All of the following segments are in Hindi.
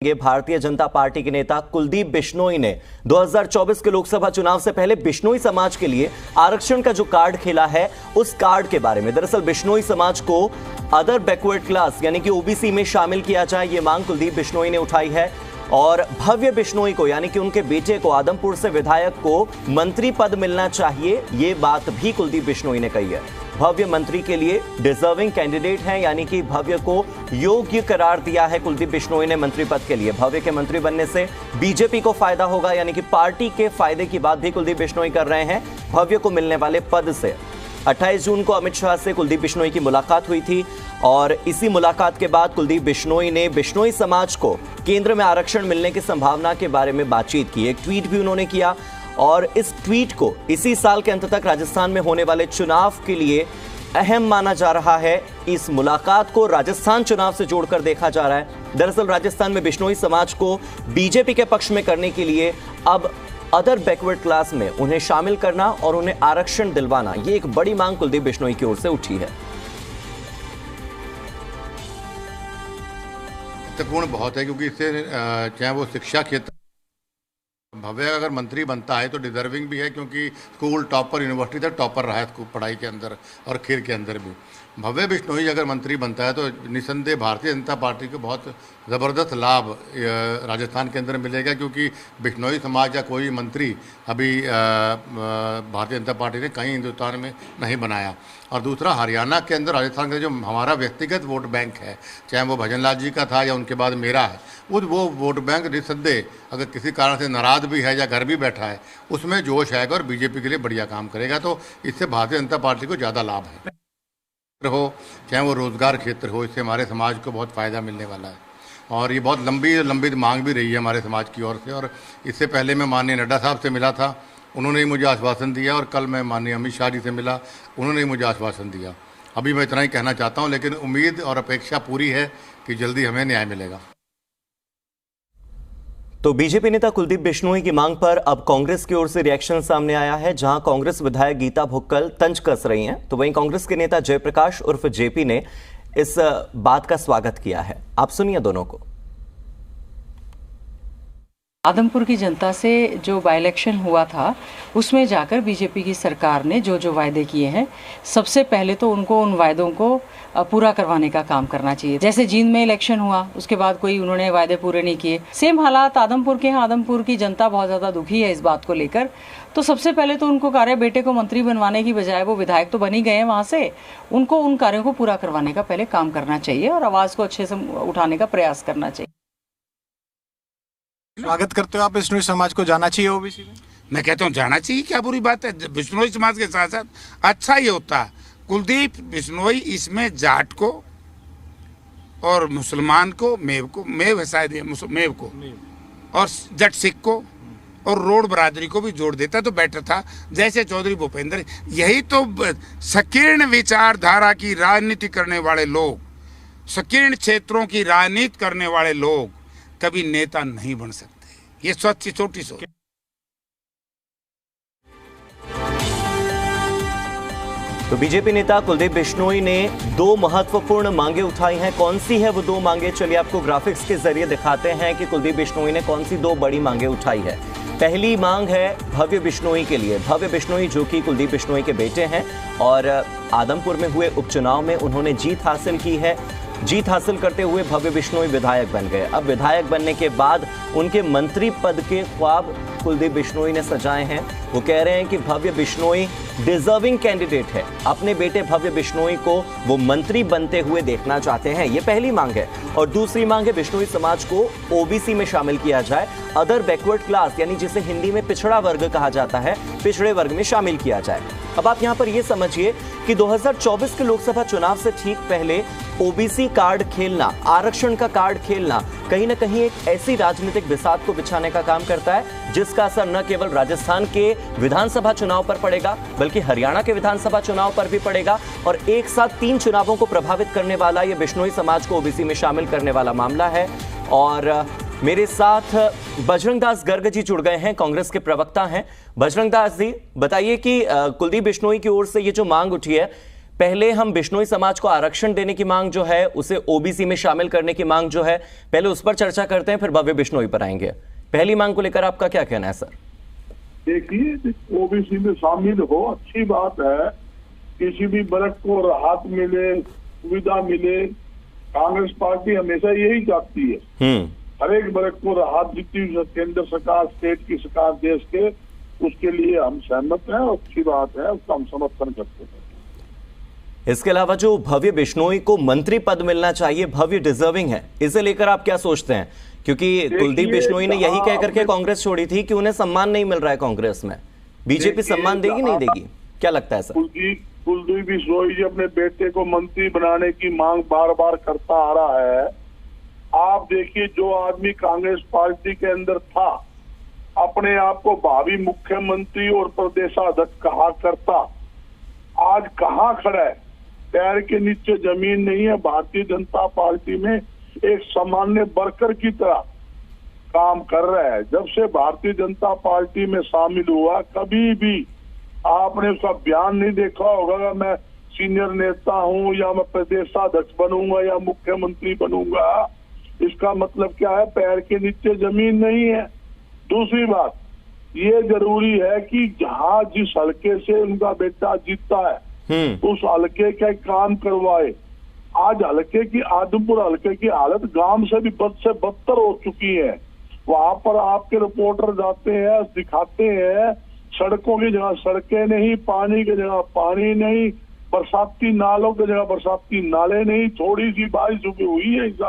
भारतीय जनता पार्टी के नेता कुलदीप बिश्नोई ने 2024 के लोकसभा चुनाव से पहले बिश्नोई समाज के लिए आरक्षण का जो कार्ड खेला है उस कार्ड के बारे में। दरअसल बिश्नोई समाज को अदर बैकवर्ड क्लास यानी कि ओबीसी में शामिल किया जाए, ये मांग कुलदीप बिश्नोई ने उठाई है। और भव्य बिश्नोई को यानी कि उनके बेटे को, आदमपुर से विधायक को मंत्री पद मिलना चाहिए, ये बात भी कुलदीप बिश्नोई ने कही है। भव्य मंत्री के लिए डिजर्विंग कैंडिडेट हैं, यानी कि भव्य को योग्य करार दिया है कुलदीप बिश्नोई ने मंत्री पद के लिए। भव्य के मंत्री बनने से बीजेपी को फायदा होगा, यानी कि पार्टी के फायदे की बात भी कुलदीप बिश्नोई कर रहे हैं भव्य को मिलने वाले पद से। 28 जून को अमित शाह से कुलदीप बिश्नोई की मुलाकात हुई थी और इसी मुलाकात के बाद कुलदीप बिश्नोई ने बिश्नोई समाज को केंद्र में आरक्षण मिलने की संभावना के बारे में बातचीत की। एक ट्वीट भी उन्होंने किया और इस ट्वीट को इसी साल के अंत तक राजस्थान में होने वाले चुनाव के लिए अहम माना जा रहा है। इस मुलाकात को राजस्थान चुनाव से जोड़कर देखा जा रहा है। दरअसल राजस्थान में बिश्नोई समाज को बीजेपी के पक्ष में करने के लिए अब अदर बैकवर्ड क्लास में उन्हें शामिल करना और उन्हें आरक्षण दिलवाना, ये एक बड़ी मांग कुलदीप बिश्नोई की ओर से उठी है। महत्वपूर्ण बहुत है क्योंकि इससे चाहे वो शिक्षा क्षेत्र, भव्य अगर मंत्री बनता है तो डिजर्विंग भी है क्योंकि स्कूल टॉपर, यूनिवर्सिटी तक टॉपर रहा है स्कूल पढ़ाई के अंदर और खेल के अंदर भी। भव्य बिश्नोई अगर मंत्री बनता है तो निसंदेह भारतीय जनता पार्टी को बहुत ज़बरदस्त लाभ राजस्थान के अंदर मिलेगा क्योंकि बिश्नोई समाज या कोई मंत्री अभी भारतीय जनता पार्टी ने कहीं हिंदुस्तान में नहीं बनाया। और दूसरा, हरियाणा के अंदर राजस्थान का जो हमारा व्यक्तिगत वोट बैंक है, चाहे वो भजन लाल जी का था या उनके बाद मेरा है, वो वोट बैंक निसंदेह अगर किसी कारण से नाराज भी है या घर भी बैठा है उसमें जोश आएगा और बीजेपी के लिए बढ़िया काम करेगा। तो इससे भारतीय जनता पार्टी को ज़्यादा लाभ है, हो चाहे वो रोजगार क्षेत्र हो, इससे हमारे समाज को बहुत फ़ायदा मिलने वाला है। और ये बहुत लंबी मांग भी रही है हमारे समाज की ओर से। और इससे पहले मैं माननीय नड्डा साहब से मिला था, उन्होंने ही मुझे आश्वासन दिया, और कल मैं माननीय अमित शाह जी से मिला, उन्होंने ही मुझे आश्वासन दिया। अभी मैं इतना ही कहना चाहता हूँ, लेकिन उम्मीद और अपेक्षा पूरी है कि जल्दी हमें न्याय मिलेगा। तो बीजेपी नेता कुलदीप बिश्नोई की मांग पर अब कांग्रेस की ओर से रिएक्शन सामने आया है, जहां कांग्रेस विधायक गीता भुक्कल तंज कस रही हैं, तो वहीं कांग्रेस के नेता जयप्रकाश उर्फ जेपी ने इस बात का स्वागत किया है। आप सुनिए दोनों को। आदमपुर की जनता से जो बाई इलेक्शन हुआ था उसमें जाकर बीजेपी की सरकार ने जो जो वायदे किए हैं, सबसे पहले तो उनको उन वायदों को पूरा करवाने का काम करना चाहिए। जैसे जींद में इलेक्शन हुआ उसके बाद कोई उन्होंने वायदे पूरे नहीं किए, सेम हालात आदमपुर के हैं। आदमपुर की जनता बहुत ज़्यादा दुखी है इस बात को लेकर। तो सबसे पहले तो उनको कार्य, बेटे को मंत्री बनवाने की बजाय, वो विधायक तो बन ही गए हैं वहाँ से, उनको उन कार्यों को पूरा करवाने का पहले काम करना चाहिए और आवाज़ को अच्छे से उठाने का प्रयास करना चाहिए। स्वागत करते हो आप बिश्नोई समाज को, जाना चाहिए ओबीसी में? मैं कहता हूँ जाना चाहिए, क्या बुरी बात है। बिश्नोई समाज के साथ साथ अच्छा ही होता है। कुलदीप बिश्नोई इसमें जाट को और मुसलमान को, मेव है शायद, मेव को और जट सिख को और रोड बरादरी को भी जोड़ देता तो बेटर था। जैसे चौधरी भूपेंद्र, यही तो संकीर्ण विचारधारा की राजनीति करने वाले लोग, संकीर्ण क्षेत्रों की राजनीति करने वाले लोग कभी नेता नहीं बन सकते। ये स्वच्छ छोटी सोच। तो बीजेपी नेता कुलदीप बिश्नोई ने दो महत्वपूर्ण मांगे उठाई हैं। कौन सी है वो दो मांगे, चलिए आपको ग्राफिक्स के जरिए दिखाते हैं कि कुलदीप बिश्नोई ने कौन सी दो बड़ी मांगे उठाई है। पहली मांग है भव्य बिश्नोई के लिए। भव्य बिश्नोई जो कि कुलदीप बिश्नोई के बेटे हैं और आदमपुर में हुए उपचुनाव में उन्होंने जीत हासिल की है। जीत हासिल करते हुए भव्य बिश्नोई विधायक बन गए। अब विधायक बनने के बाद उनके मंत्री पद के ख्वाब कुलदीप बिश्नोई ने सजाए हैं। वो कह रहे हैं कि भव्य बिश्नोई डिजर्विंग कैंडिडेट है, अपने बेटे भव्य बिश्नोई को वो मंत्री बनते हुए देखना चाहते हैं। ये पहली मांग है। और दूसरी मांग है बिश्नोई समाज को ओबीसी में शामिल किया जाए, अदर बैकवर्ड क्लास यानी जिसे हिंदी में पिछड़ा वर्ग कहा जाता है, पिछड़े वर्ग में शामिल किया जाए। अब आप यहां पर यह समझिए कि 2024 के लोकसभा चुनाव से ठीक पहले ओबीसी कार्ड खेलना, आरक्षण का कार्ड खेलना कहीं ना कहीं एक ऐसी राजनीतिक बिसात को बिछाने का काम करता है जिसका असर न केवल राजस्थान के विधानसभा चुनाव पर पड़ेगा बल्कि हरियाणा के विधानसभा चुनाव पर भी पड़ेगा। और एक साथ 3 चुनावों को प्रभावित करने वाला यह बिश्नोई समाज को ओबीसी में शामिल करने वाला मामला है। और मेरे साथ बजरंग दास गर्ग जी जुड़ गए हैं, कांग्रेस के प्रवक्ता हैं। बजरंग दास जी, बताइए कि कुलदीप बिश्नोई की ओर से ये जो मांग उठी है, पहले हम बिश्नोई समाज को आरक्षण देने की मांग जो है उसे ओबीसी में शामिल करने की मांग जो है, पहले उस पर चर्चा करते हैं, फिर भव्य बिश्नोई पर आएंगे। पहली मांग को लेकर आपका क्या कहना है सर? देखिए, ओबीसी में शामिल हो, अच्छी बात है, किसी भी वर्ग को राहत मिले, सुविधा मिले, कांग्रेस पार्टी हमेशा यही चाहती है। हर एक वर्ग को राहत जितनी केंद्र सरकार, स्टेट की सरकार, देश के, उसके लिए हम सहमत हैं, अच्छी बात है, उसका हम समर्थन करते हैं। इसके अलावा जो भव्य बिश्नोई को मंत्री पद मिलना चाहिए, भव्य डिजर्विंग है, इसे लेकर आप क्या सोचते हैं? क्योंकि कुलदीप बिश्नोई ने यही कहकर के कांग्रेस छोड़ी थी कि उन्हें सम्मान नहीं मिल रहा है कांग्रेस में। बीजेपी सम्मान देगी नहीं देगी, क्या लगता है सर? कुलदीप बिश्नोई जी अपने बेटे को मंत्री बनाने की मांग बार बार करता आ रहा है। आप देखिए, जो आदमी कांग्रेस पार्टी के अंदर था, अपने आप को भावी मुख्यमंत्री और प्रदेशाध्यक्ष कहा करता, आज कहाँ खड़ा है? पैर के नीचे जमीन नहीं है। भारतीय जनता पार्टी में एक सामान्य वर्कर की तरह काम कर रहा है। जब से भारतीय जनता पार्टी में शामिल हुआ, कभी भी आपने उसका बयान नहीं देखा होगा, मैं सीनियर नेता हूं या मैं प्रदेशाध्यक्ष बनूंगा या मुख्यमंत्री बनूंगा। इसका मतलब क्या है? पैर के नीचे जमीन नहीं है। दूसरी बात, ये जरूरी है कि जहां जिस हल्के से उनका बेटा जीतता है उस हल्के का काम करवाए। आज हल्के की, आदमपुर हल्के की हालत गांव से भी बद से बदतर हो चुकी है। वहां पर आपके रिपोर्टर जाते हैं, दिखाते हैं, सड़कों की जगह सड़कें नहीं, पानी की जगह पानी नहीं, बरसाती नालों की जगह बरसाती नाले नहीं। थोड़ी सी बारिश हुई है इस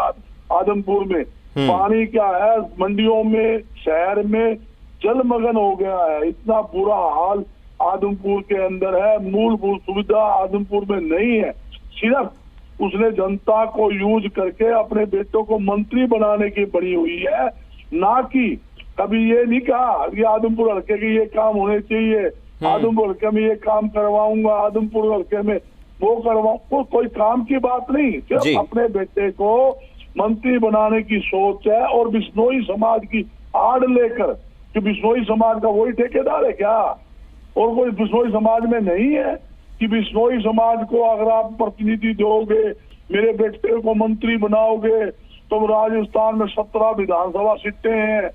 आदमपुर में, पानी क्या है, मंडियों में, शहर में जलमग्न हो गया है। इतना बुरा हाल आदमपुर के अंदर है। मूलभूत सुविधा आदमपुर में नहीं है। सिर्फ उसने जनता को यूज करके अपने बेटों को मंत्री बनाने की बनी हुई है, ना कि कभी ये नहीं कहा कि आदमपुर हल्के के ये काम होने चाहिए, आदमपुर हल्के में ये काम करवाऊंगा, आदमपुर हल्के में वो करवाऊंगा। कोई काम की बात नहीं, सिर्फ अपने बेटे को मंत्री बनाने की सोच है। और बिश्नोई समाज की आड़ लेकर कि बिश्नोई समाज का वही ठेकेदार है क्या? और कोई बिश्नोई समाज में नहीं है कि बिश्नोई समाज को अगर आप प्रतिनिधि दोगे, मेरे बेटे को मंत्री बनाओगे, तो राजस्थान में 17 विधानसभा सीटें हैं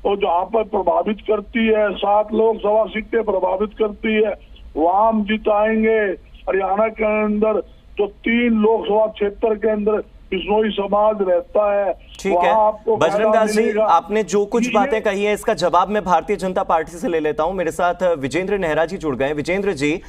और जहां पर प्रभावित करती है, 7 लोकसभा सीटें प्रभावित करती है, वहां हम जिताएंगे। हरियाणा के अंदर तो 3 लोकसभा क्षेत्र के अंदर बिश्नोई समाज रहता है। ठीक है बजरंग दास जी, आपने जो कुछ बातें कही है इसका जवाब मैं भारतीय जनता पार्टी से ले लेता हूं। मेरे साथ विजेंद्र नेहरा जी जुड़ गए। विजेंद्र जी,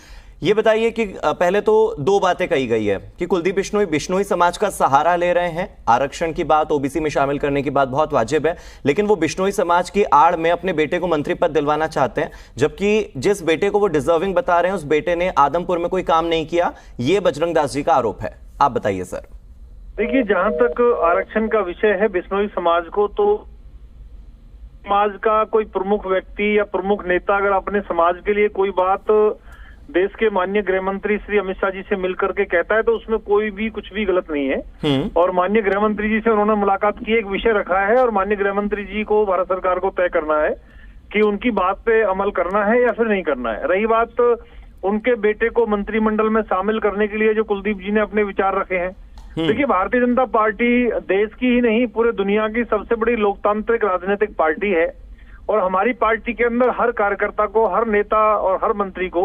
ये बताइए कि पहले तो 2 बातें कही गई है कि कुलदीप बिश्नोई बिश्नोई समाज का सहारा ले रहे हैं। आरक्षण की बात, ओबीसी में शामिल करने की बात बहुत वाजिब है, लेकिन वो बिश्नोई समाज की आड़ में अपने बेटे को मंत्री पद दिलवाना चाहते हैं, जबकि जिस बेटे को वो डिजर्विंग बता रहे हैं उस बेटे ने आदमपुर में कोई काम नहीं किया। ये बजरंग दास जी का आरोप है। आप बताइए सर। देखिए, जहां तक आरक्षण का विषय है बिश्नोई समाज को, तो समाज का कोई प्रमुख व्यक्ति या प्रमुख नेता अगर अपने समाज के लिए कोई बात देश के माननीय गृह मंत्री श्री अमित शाह जी से मिलकर के कहता है तो उसमें कोई भी कुछ भी गलत नहीं है। और माननीय गृह मंत्री जी से उन्होंने मुलाकात की, एक विषय रखा है और माननीय गृह मंत्री जी को भारत सरकार को तय करना है कि उनकी बात पे अमल करना है या फिर नहीं करना है। रही बात उनके बेटे को मंत्रिमंडल में शामिल करने के लिए जो कुलदीप जी ने अपने विचार रखे हैं, देखिए भारतीय जनता पार्टी देश की ही नहीं पूरे दुनिया की सबसे बड़ी लोकतांत्रिक राजनीतिक पार्टी है और हमारी पार्टी के अंदर हर कार्यकर्ता को, हर नेता और हर मंत्री को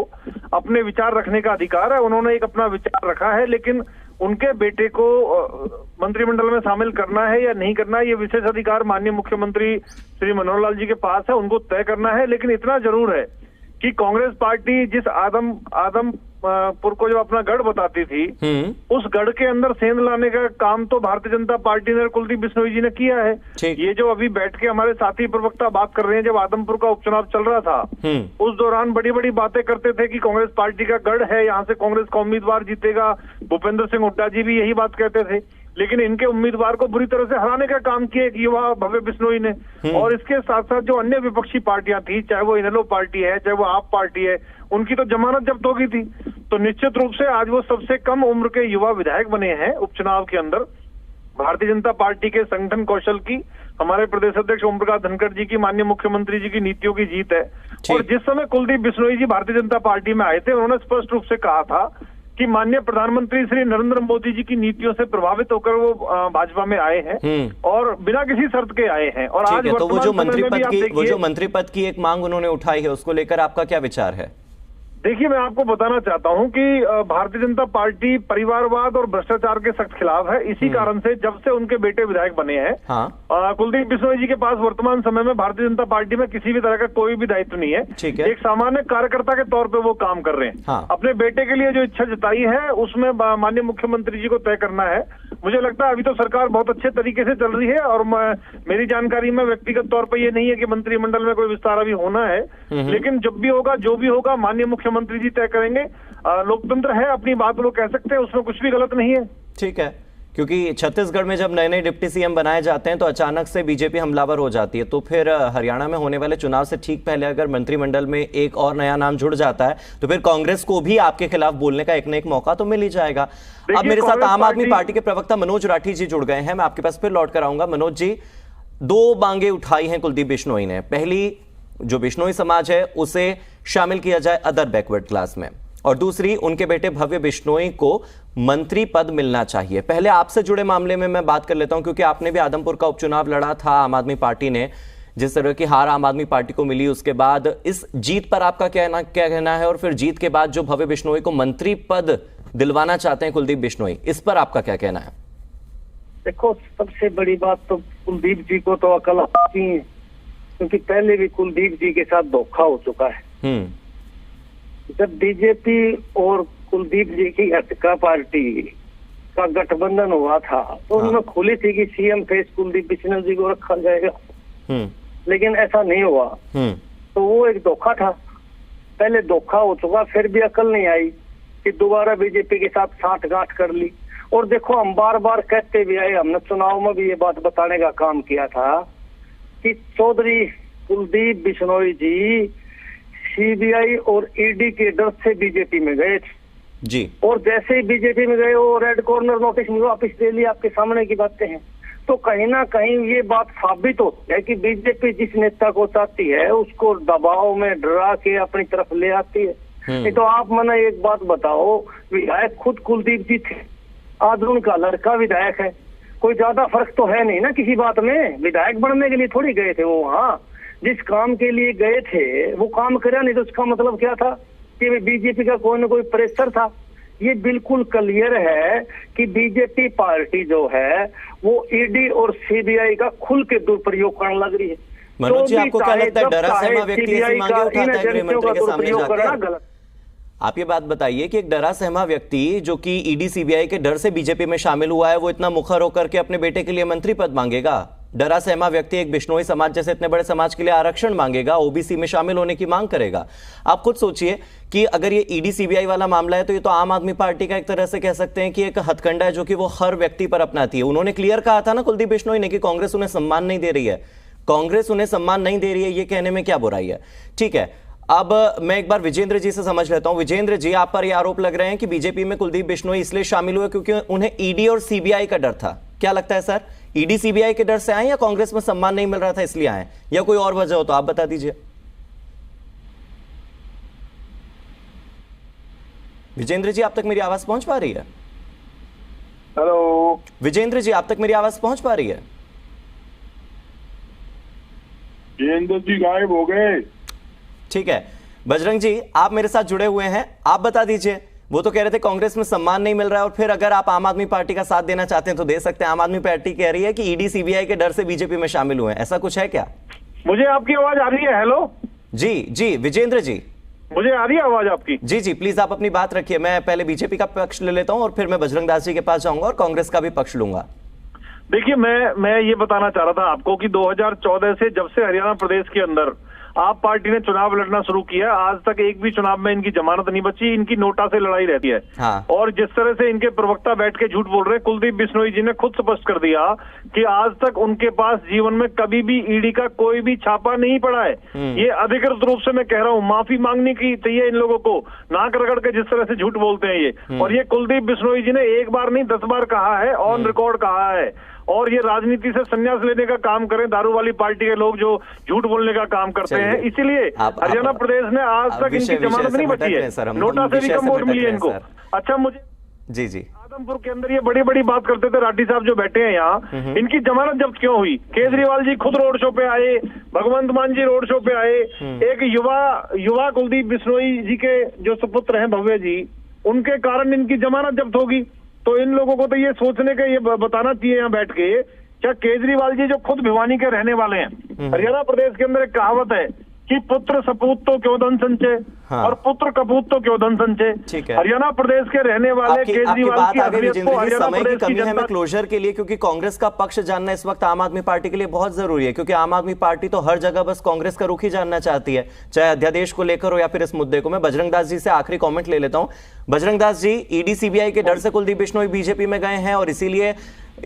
अपने विचार रखने का अधिकार है। उन्होंने एक अपना विचार रखा है, लेकिन उनके बेटे को मंत्रिमंडल में शामिल करना है या नहीं करना है ये विशेष अधिकार माननीय मुख्यमंत्री श्री मनोहर लाल जी के पास है, उनको तय करना है। लेकिन इतना जरूर है कि कांग्रेस पार्टी जिस आदमपुर को जो अपना गढ़ बताती थी, उस गढ़ के अंदर सेंध लाने का काम तो भारतीय जनता पार्टी ने, कुलदीप बिश्नोई जी ने किया है। ये जो अभी बैठ के हमारे साथी प्रवक्ता बात कर रहे हैं, जब आदमपुर का उपचुनाव चल रहा था उस दौरान बड़ी बड़ी बातें करते थे कि कांग्रेस पार्टी का गढ़ है, यहाँ से कांग्रेस का उम्मीदवार जीतेगा। भूपेंद्र सिंह हुड्डा जी भी यही बात कहते थे, लेकिन इनके उम्मीदवार को बुरी तरह से हराने का काम किया एक युवा भव्य बिश्नोई ने। और इसके साथ साथ जो अन्य विपक्षी पार्टियां थी, चाहे वो इनेलो पार्टी है, चाहे वो आप पार्टी है, उनकी तो जमानत जब्त हो गई थी। तो निश्चित रूप से आज वो सबसे कम उम्र के युवा विधायक बने हैं उपचुनाव के अंदर। भारतीय जनता पार्टी के संगठन कौशल की, हमारे प्रदेश अध्यक्ष ओम प्रकाश धनखड़ जी की, माननीय मुख्यमंत्री जी की नीतियों की जीत है। और जिस समय कुलदीप बिश्नोई जी भारतीय जनता पार्टी में आए थे, उन्होंने स्पष्ट रूप से कहा था कि माननीय प्रधानमंत्री श्री नरेंद्र मोदी जी की नीतियों से प्रभावित होकर वो भाजपा में आए हैं और बिना किसी शर्त के आए हैं। और आज ठीक है, तो वो जो वर्तमान मंत्री पद की एक मांग उन्होंने उठाई है, उसको लेकर आपका क्या विचार है? देखिए, मैं आपको बताना चाहता हूं कि भारतीय जनता पार्टी परिवारवाद और भ्रष्टाचार के सख्त खिलाफ है। इसी कारण से जब से उनके बेटे विधायक बने हैं, कुलदीप बिश्नोई जी के पास वर्तमान समय में भारतीय जनता पार्टी में किसी भी तरह का कोई भी दायित्व नहीं है। ठीक है। एक सामान्य कार्यकर्ता के तौर पे वो काम कर रहे हैं। अपने बेटे के लिए जो इच्छा जताई है उसमें माननीय मुख्यमंत्री जी को तय करना है। मुझे लगता है अभी तो सरकार बहुत अच्छे तरीके से चल रही है और मेरी जानकारी में व्यक्तिगत तौर पर ये नहीं है कि मंत्रिमंडल में कोई विस्तार अभी होना है, लेकिन जब भी होगा, जो भी होगा, माननीय मुख्यमंत्री जी तय करेंगे। लोकतंत्र है, अपनी बात वो कह सकते हैं, उसमें कुछ भी गलत नहीं है। ठीक है, क्योंकि छत्तीसगढ़ में जब नए नए डिप्टी सीएम बनाए जाते हैं तो अचानक से बीजेपी हमलावर हो जाती है, तो फिर हरियाणा में होने वाले चुनाव से ठीक पहले अगर मंत्रिमंडल में एक और नया नाम जुड़ जाता है तो फिर कांग्रेस को भी आपके खिलाफ बोलने का एक न एक मौका तो मिल ही जाएगा। अब मेरे साथ आम आदमी पार्टी के प्रवक्ता मनोज राठी जी जुड़ गए हैं, मैं आपके पास फिर लौट कर आऊंगा। मनोज जी, दो मांगे उठाई हैं कुलदीप बिश्नोई ने। पहली, जो बिश्नोई समाज है उसे शामिल किया जाए अदर बैकवर्ड क्लास में, और दूसरी, उनके बेटे भव्य बिश्नोई को मंत्री पद मिलना चाहिए। पहले आपसे जुड़े मामले में मैं बात कर लेता हूं, क्योंकि आपने भी आदमपुर का उपचुनाव लड़ा था आम आदमी पार्टी ने, जिस तरह की हार आम आदमी पार्टी को मिली, उसके बाद इस जीत पर आपका क्या कहना है? और फिर जीत के बाद जो भव्य बिश्नोई को मंत्री पद दिलवाना चाहते हैं कुलदीप बिश्नोई, इस पर आपका क्या कहना है? देखो, सबसे बड़ी बात तो कुलदीप जी को तो अकल आती है, क्योंकि पहले भी कुलदीप जी के साथ धोखा हो चुका है। जब बीजेपी और कुलदीप जी की अटका पार्टी का गठबंधन हुआ था तो उन्होंने खोली थी कि सीएम फेस कुलदीप बिश्नोई जी को रखा जाएगा, लेकिन ऐसा नहीं हुआ। तो वो एक धोखा था, पहले धोखा हो चुका, फिर भी अकल नहीं आई कि दोबारा बीजेपी के साथ साठगांठ कर ली। और देखो, हम बार बार कहते भी आए, हमने चुनाव में भी ये बात बताने का काम किया था कि चौधरी कुलदीप बिश्नोई जी सीबीआई और ईडी के डर से बीजेपी में गए थे जी, और जैसे ही बीजेपी में गए वो रेड कॉर्नर नोटिस वापिस ले लिया। आपके सामने की बातें हैं। तो कहीं ना कहीं ये बात साबित होती है कि बीजेपी जिस नेता को चाहती है उसको दबाव में डरा के अपनी तरफ ले आती है। नहीं तो आप मना एक बात बताओ, विधायक खुद कुलदीप जी थे, आज उनका लड़का विधायक है, कोई ज्यादा फर्क तो है नहीं ना किसी बात में। विधायक बनने के लिए थोड़ी गए थे वो, वहाँ जिस काम के लिए गए थे वो काम करा नहीं, तो उसका मतलब क्या था कि बीजेपी का कोई ना कोई प्रेशर था। ये बिल्कुल क्लियर है कि बीजेपी पार्टी जो है वो ईडी और सीबीआई का खुल के दुरुपयोग करने लग रही है। मनोज जी, आपको क्या लगता है डरा सहमा व्यक्ति ऐसी मांगे उठाता है गृह मंत्री के सामने जाकर? आप ये बात बताइए कि एक डरा सहमा व्यक्ति जो कि ईडी सीबीआई के डर से बीजेपी में शामिल हुआ है, वो इतना मुखर होकर के अपने बेटे के लिए मंत्री पद मांगेगा? डरा सहमा व्यक्ति एक बिश्नोई समाज जैसे इतने बड़े समाज के लिए आरक्षण मांगेगा, ओबीसी में शामिल होने की मांग करेगा? आप खुद सोचिए कि अगर ये ईडी सीबीआई वाला मामला है तो ये तो आम आदमी पार्टी का एक तरह से कह सकते हैं कि एक हथकंडा है जो कि वो हर व्यक्ति पर अपनाती है। उन्होंने क्लियर कहा था ना कुलदीप बिश्नोई ने कि कांग्रेस उन्हें सम्मान नहीं दे रही है, कांग्रेस उन्हें सम्मान नहीं दे रही है, ये कहने में क्या बुराई है? ठीक है, अब मैं एक बार विजेंद्र जी से समझ लेता हूं। विजेंद्र जी, आप पर ये आरोप लग रहे हैं कि बीजेपी में कुलदीप बिश्नोई इसलिए शामिल हुए क्योंकि उन्हें ईडी और सीबीआई का डर था। क्या लगता है सर, ईडी सीबीआई के डर से आए या कांग्रेस में सम्मान नहीं मिल रहा था इसलिए आए, या कोई और वजह हो तो आप बता दीजिए। विजेंद्र जी, आप तक मेरी आवाज पहुंच पा रही है? हेलो विजेंद्र जी, आप तक मेरी आवाज पहुंच पा रही है? विजेंद्र जी गायब हो गए। ठीक है, बजरंग जी, आप मेरे साथ जुड़े हुए हैं, आप बता दीजिए। वो तो कह रहे थे कांग्रेस में सम्मान नहीं मिल रहा है, और फिर अगर आप आम आदमी पार्टी का साथ देना चाहते हैं तो दे सकते हैं। आम आदमी पार्टी कह रही है कि ईडी सीबीआई के डर से बीजेपी में शामिल हुए हैं, ऐसा कुछ है क्या? मुझे आपकी आवाज आ रही है? हेलो जी जी, विजेंद्र जी, मुझे आ रही है आवाज आपकी? जी जी, प्लीज आप अपनी बात रखिए। मैं पहले बीजेपी का पक्ष ले लेता हूं और फिर मैं बजरंग दास जी के पास जाऊंगा और कांग्रेस का भी पक्ष लूंगा। देखिए, मैं ये बताना चाह रहा था आपको कि 2014 से जब से हरियाणा प्रदेश के अंदर आप पार्टी ने चुनाव लड़ना शुरू किया, आज तक एक भी चुनाव में इनकी जमानत नहीं बची, इनकी नोटा से लड़ाई रहती है। हाँ। और जिस तरह से इनके प्रवक्ता बैठ के झूठ बोल रहे हैं, कुलदीप बिश्नोई जी ने खुद स्पष्ट कर दिया कि आज तक उनके पास जीवन में कभी भी ईडी का कोई भी छापा नहीं पड़ा है। ये अधिकृत रूप से मैं कह रहा हूँ, माफी मांगनी की चाहिए इन लोगों को, नाक रगड़ के जिस तरह से झूठ बोलते हैं ये। और ये कुलदीप बिश्नोई जी ने एक बार नहीं 10 बार कहा है, ऑन रिकॉर्ड कहा है। और ये राजनीति से संन्यास लेने का काम करें, दारू वाली पार्टी के लोग जो झूठ बोलने का काम करते हैं। इसीलिए हरियाणा प्रदेश ने आज तक इनकी जमानत नहीं बची है, नोटा से भी कम वोट मिली है इनको। अच्छा, मुझे जी आदमपुर के अंदर ये बड़ी बड़ी बात करते थे राठी साहब जो बैठे हैं यहाँ, इनकी जमानत जब्त क्यों हुई? केजरीवाल जी खुद रोड शो पे आए, भगवंत मान जी रोड शो पे आए, एक युवा कुलदीप बिश्नोई जी के जो सुपुत्र हैं भव्य जी, उनके कारण इनकी जमानत जब्त होगी। तो इन लोगों को तो ये सोचने का, ये बताना चाहिए यहाँ बैठ के, क्या केजरीवाल जी जो खुद भिवानी के रहने वाले हैं, हरियाणा प्रदेश के अंदर एक कहावत है कि पुत्र सपूत तो क्यों धन संचय, और पुत्र कपूत तो क्यों धन संचय। हरियाणा प्रदेश के रहने वाले केजरीवाल की अहमियत को हरियाणा प्रदेश की जनता। हमें क्लोजर के लिए, क्योंकि कांग्रेस का पक्ष जानना इस वक्त आम आदमी पार्टी के लिए बहुत जरूरी है, क्योंकि आम आदमी पार्टी तो हर जगह बस कांग्रेस का रुख ही जानना चाहती है, चाहे अध्यादेश को लेकर हो या फिर इस मुद्दे को। मैं बजरंग दास जी से आखिरी कॉमेंट ले लेता हूं। बजरंग दास जी, ईडी सीबीआई के डर से कुलदीप बिश्नोई बीजेपी में गए हैं और इसीलिए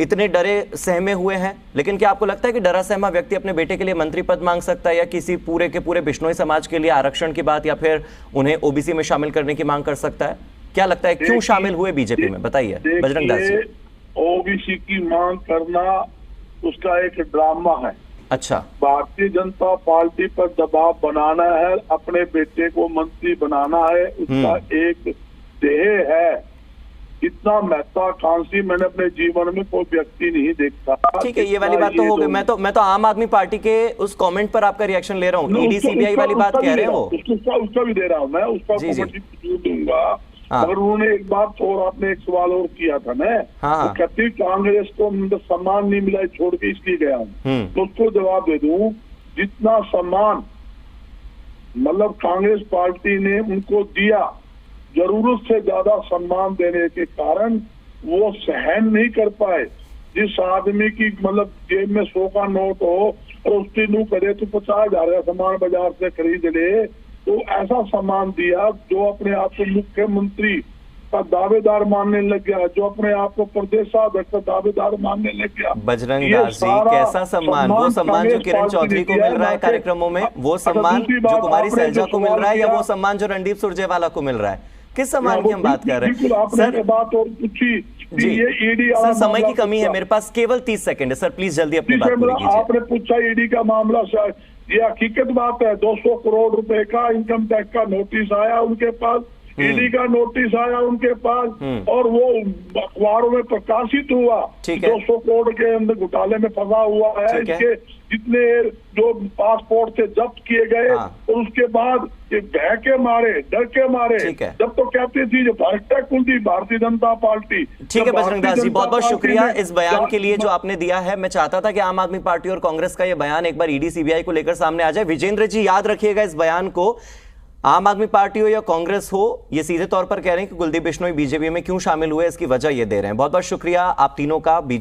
इतने डरे सहमे हुए हैं, लेकिन क्या आपको लगता है कि डरा सहमा व्यक्ति अपने बेटे के लिए मंत्री पद मांग सकता है, या किसी पूरे के पूरे बिश्नोई समाज के लिए आरक्षण की बात या फिर उन्हें ओबीसी में शामिल करने की मांग कर सकता है? क्या लगता है, क्यों शामिल हुए बीजेपी में? बताइए बजरंग दास जी। ओबीसी की मांग करना उसका एक ड्रामा है। अच्छा, भारतीय जनता पार्टी पर दबाव बनाना है, अपने बेटे को मंत्री बनाना है, उसका एक ध्येय है। इतना महत्वाकांक्षी मैंने अपने जीवन में कोई व्यक्ति नहीं देखा। ठीक है, ये वाली बात तो हो गई। मैं तो आम आदमी पार्टी के उस कमेंट पर आपका रिएक्शन ले रहा हूँ। ईडी सीबीआई वाली बात कह रहे हैं वो, उसका भी दे रहा हूँ मैं, उसका दूंगा। मगर उन्होंने एक बात और, आपने एक सवाल और किया था ना, तो कहती कांग्रेस को सम्मान नहीं मिला छोड़ के इसलिए गया हूँ, तो उसको जवाब दे दूं, जितना सम्मान मतलब कांग्रेस पार्टी ने उनको दिया, जरूरत से ज्यादा सम्मान देने के कारण वो सहन नहीं कर पाए। जिस आदमी की मतलब जेब में 100 का नोट हो और उसकी नू करे तो 50,000 का सामान बाजार से खरीद ले, तो ऐसा सम्मान दिया जो अपने आप को मुख्यमंत्री का दावेदार मानने लग गया, जो अपने आप को प्रदेशाध्यक्ष का दावेदार मानने लग गया। बजरंग दास जी, कैसा सम्मान? वो सम्मान जो किरण चौधरी को मिल रहा है कार्यक्रमों में, वो सम्मान जो कुमारी सैलजा को मिल रहा है, या वो सम्मान जो रणदीप सुरजेवाला को मिल रहा है? किस सम्मान की हम बात कर रहे हैं सर? बात और पूछी जी, ये ईडी सर समय की कमी है, मेरे पास केवल 30 सेकंड है सर, प्लीज जल्दी अपनी बात पूरी कीजिए। आपने पूछा ईडी का मामला, ये हकीकत बात है। 200 करोड़ रुपए का इनकम टैक्स का नोटिस आया उनके पास, ईडी का नोटिस आया उनके पास, और वो अखबारों में प्रकाशित हुआ। 200 करोड़ के अंदर घोटाले में फंसा हुआ है। इसके जितने जो पासपोर्ट से जब्त किए गए, और उसके बाद ये भय के मारे, डर के मारे, जब तो कहते थी जो कुलदीप भारतीय जनता पार्टी। ठीक है बजरंग दास जी, बहुत बहुत शुक्रिया इस बयान के लिए जो आपने दिया है। मैं चाहता था कि आम आदमी पार्टी और कांग्रेस का ये बयान एक बार ईडी सीबीआई को लेकर सामने आ जाए। विजेंद्र जी, याद रखिएगा इस बयान को, आम आदमी पार्टी हो या कांग्रेस हो, ये सीधे तौर पर कह रहे हैं कि कुलदीप बिश्नोई बीजेपी में क्यों शामिल हुए, इसकी वजह ये दे रहे हैं। बहुत बहुत शुक्रिया आप तीनों का।